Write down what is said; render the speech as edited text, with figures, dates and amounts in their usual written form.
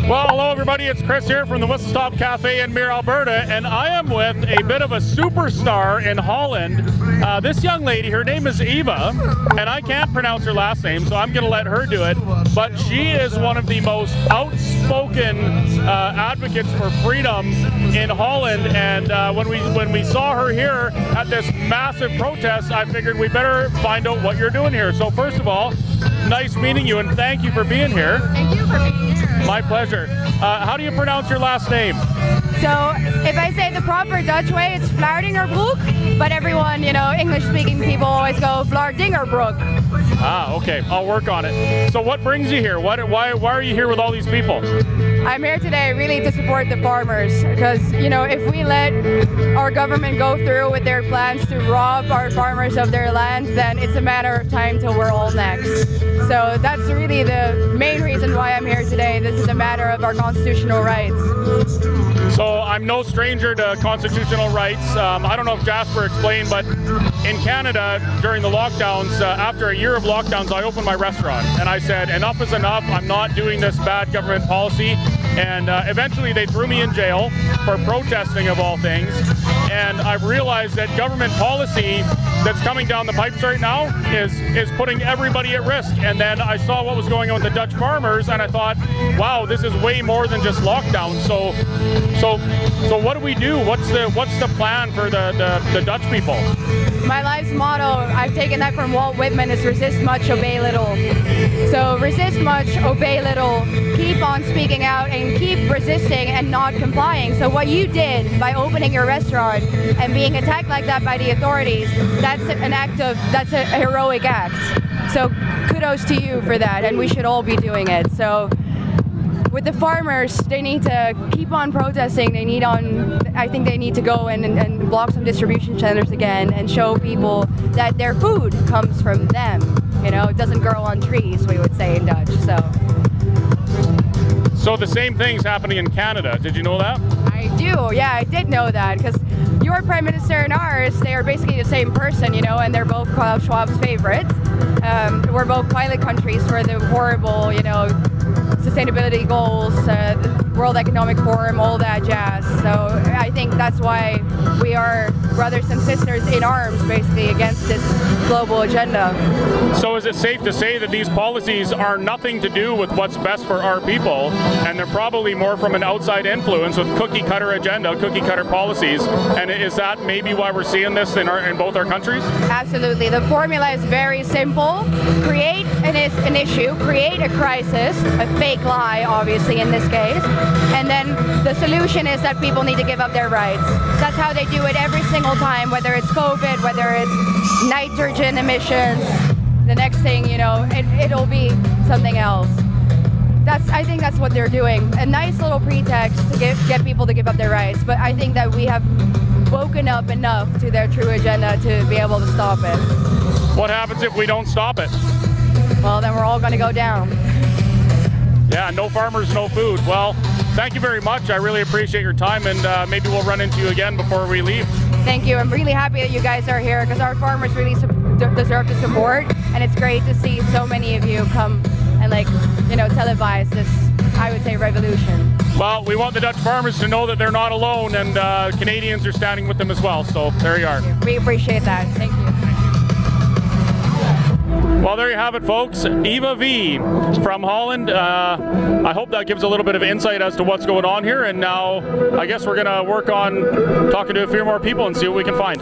Well, hello everybody, it's Chris here from the Whistle Stop Cafe in Meerdere, Alberta, and I am with a bit of a superstar in Holland. This young lady, her name is Eva, and I can't pronounce her last name, so I'm going to let her do it, but she is one of the most outspoken advocates for freedom in Holland, and when we saw her here at this massive protest, I figured we better find out what you're doing here. So first of all, nice meeting you, and thank you for being here. Thank you for being here. My pleasure. How do you pronounce your last name? So, if I say the proper Dutch way, it's Vlaardingenbroek, but everyone, you know, English-speaking people always go Vlaardingenbroek. Ah, okay. I'll work on it. So what brings you here? Why are you here with all these people? I'm here today really to support the farmers, because, you know, if we let our government go through with their plans to rob our farmers of their land, then it's a matter of time till we're all next. So that's really the main reason why I'm here today. This is a matter of our constitutional rights. So I'm no stranger to constitutional rights. I don't know if Jasper explained, but in Canada during the lockdowns, after a year of lockdowns, I opened my restaurant and I said, enough is enough. I'm not doing this bad government policy. And eventually they threw me in jail for protesting, of all things. And I've realized that government policy that's coming down the pipes right now is putting everybody at risk. And then I saw what was going on with the Dutch farmers, and I thought, wow, this is way more than just lockdown. So what do we do? What's the plan for the Dutch people? My life's motto, I've taken that from Walt Whitman, is resist much, obey little. So resist much, obey little, keep on speaking out and keep resisting and not complying. So what you did by opening your restaurant and being attacked like that by the authorities, that's a heroic act. So kudos to you for that, and we should all be doing it. So with the farmers, they need to keep on protesting. I think they need to go and block some distribution centers again and show people that their food comes from them. You know, it doesn't grow on trees, we would say in Dutch. So the same thing's happening in Canada. Did you know that? I do, yeah, I did know that, because your Prime Minister and ours, they are basically the same person, you know, and they're both Klaus Schwab's favorites. We're both pilot countries for the horrible, you know, sustainability goals, World Economic Forum, all that jazz. So I think that's why we are brothers and sisters in arms, basically, against this global agenda. So is it safe to say that these policies are nothing to do with what's best for our people, and they're probably more from an outside influence with cookie-cutter agenda, cookie-cutter policies, and is that maybe why we're seeing this in both our countries? Absolutely. The formula is very simple. Create an issue, create a crisis, a fake lie, obviously, in this case, and then the solution is that people need to give up their rights. That's how they do it every single time, whether it's COVID, whether it's nitrogen emissions. The next thing, you know, it'll be something else. I think that's what they're doing. A nice little pretext to get people to give up their rights, but I think that we have woken up enough to their true agenda to be able to stop it. What happens if we don't stop it? Well, then we're all going to go down. Yeah, no farmers, no food. Well, thank you very much. I really appreciate your time, and maybe we'll run into you again before we leave. Thank you. I'm really happy that you guys are here, because our farmers really deserve the support, and it's great to see so many of you come and, like, you know, televise this, I would say, revolution. Well, we want the Dutch farmers to know that they're not alone, and Canadians are standing with them as well. So there you are. We appreciate that. Thank you. Well, there you have it, folks. Eva V from Holland. I hope that gives a little bit of insight as to what's going on here. And now I guess we're going to work on talking to a few more people and see what we can find.